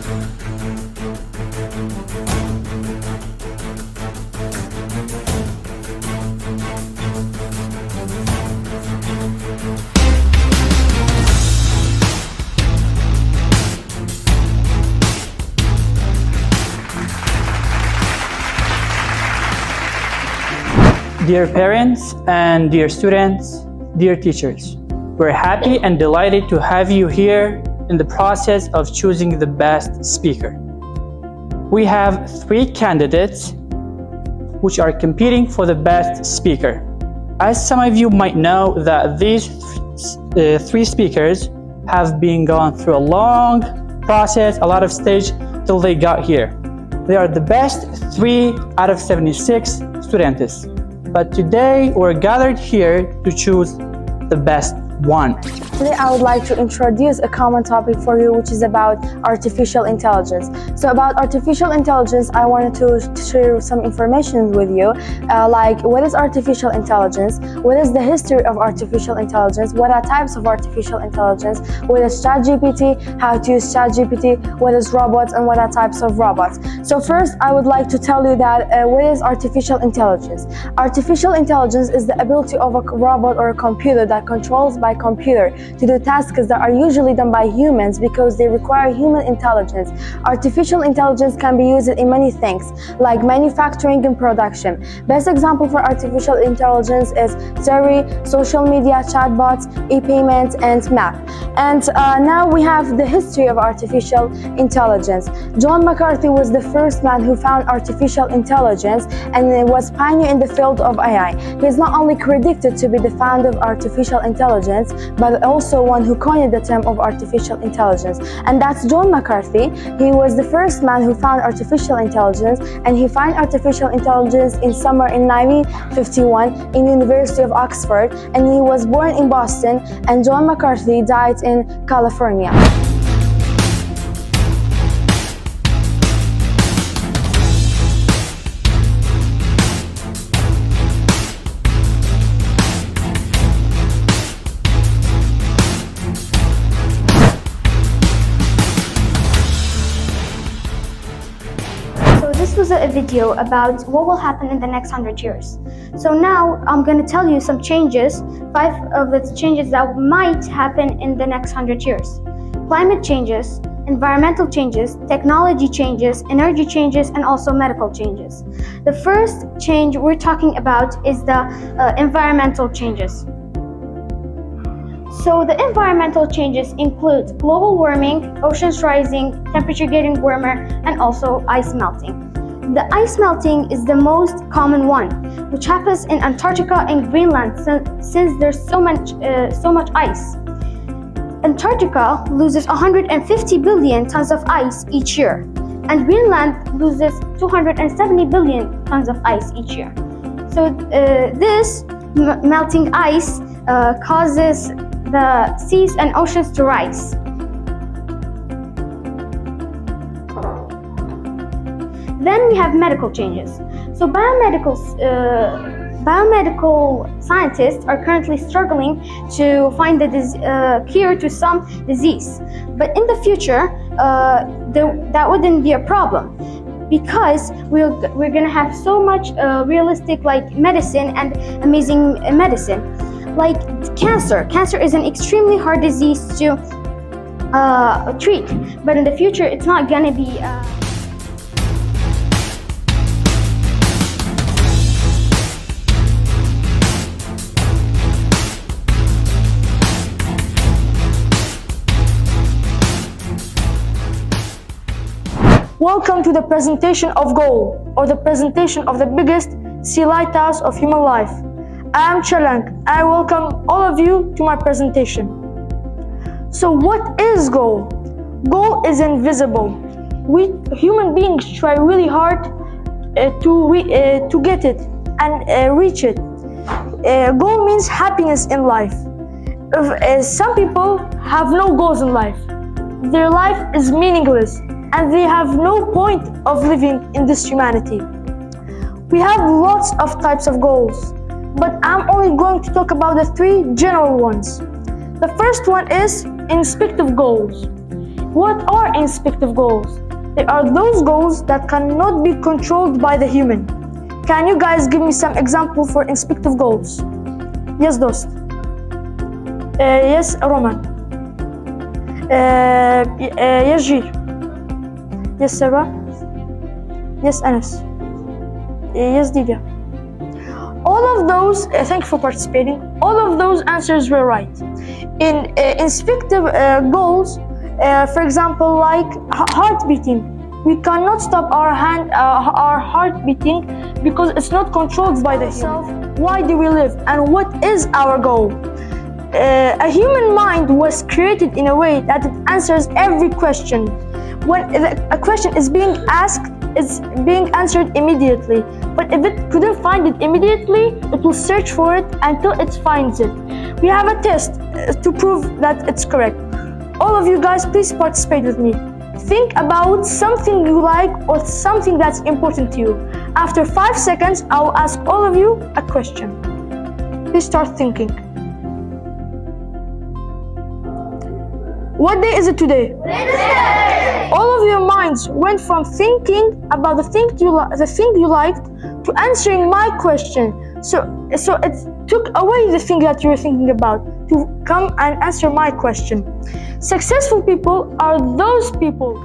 Dear parents and dear students, dear teachers, we're happy and delighted to have you here in the process of choosing the best speaker. We have 3 candidates which are competing for the best speaker. As some of you might know that these 3 speakers have been gone through a long process, a lot of stage till they got here. They are the best 3 out of 76 students. But today we're gathered here to choose the best one. Today I would like to introduce a common topic for you, which is about artificial intelligence. So about artificial intelligence, I wanted to share some information with you, like what is artificial intelligence, what is the history of artificial intelligence, what are types of artificial intelligence, what is ChatGPT, how to use ChatGPT, what is robots, and what are types of robots. So first, I would like to tell you that what is artificial intelligence. Artificial intelligence is the ability of a robot or a computer that controls by computer to do tasks that are usually done by humans because they require human intelligence. Artificial intelligence can be used in many things, like manufacturing and production. Best example for artificial intelligence is Siri, social media, chatbots, e-payments, and map. And now we have the history of artificial intelligence. John McCarthy was the first man who found artificial intelligence and was pioneer in the field of AI. He is not only credited to be the founder of artificial intelligence, but also one who coined the term of artificial intelligence. And that's John McCarthy. He was the first man who found artificial intelligence, and he found artificial intelligence in summer in 1951 in University of Oxford, and he was born in Boston, and John McCarthy died in California. This was a video about what will happen in the next 100 years. So now I'm going to tell you some changes, 5 of the changes that might happen in the next 100 years. Climate changes, environmental changes, technology changes, energy changes, and also medical changes. The first change we're talking about is the environmental changes. So the environmental changes include global warming, oceans rising, temperature getting warmer, and also ice melting. The ice melting is the most common one, which happens in Antarctica and Greenland since there's so much ice. Antarctica loses 150 billion tons of ice each year, and Greenland loses 270 billion tons of ice each year. So this melting ice causes the seas and oceans to rise. Then we have medical changes. So biomedical scientists are currently struggling to find the cure to some disease. But in the future, that wouldn't be a problem, because we're going to have so much realistic medicine and amazing medicine. Like cancer. Cancer is an extremely hard disease to treat, but in the future it's not going to be Welcome to the presentation of goal, or the presentation of the biggest sea lighthouse of human life. I am Chelang. I welcome all of you to my presentation. So what is goal? Goal is invisible. We human beings try really hard to get it and reach it. Goal means happiness in life. Some people have no goals in life. Their life is meaningless, and they have no point of living in this humanity. We have lots of types of goals, but I'm only going to talk about the 3 general ones. The first one is inspective goals. What are inspective goals? They are those goals that cannot be controlled by the human. Can you guys give me some example for inspective goals? Yes, Dost. Yes, Roman. Yes, Gil. Yes, Sarah. Yes, Anas. Yes, Didia. All of those, thank you for participating. All of those answers were right. In inspective goals, for example, like heart beating, we cannot stop our heart beating because it's not controlled by the self. Why do we live and what is our goal? A human mind was created in a way that it answers every question. When a question is being asked, it's being answered immediately. But if it couldn't find it immediately, it will search for it until it finds it. We have a test to prove that it's correct. All of you guys, please participate with me. Think about something you like or something that's important to you. After 5 seconds, I will ask all of you a question. Please start thinking. What day is it today? Wednesday! All of your minds went from thinking about the thing you liked to answering my question. So it took away the thing that you were thinking about to come and answer my question. Successful people are those people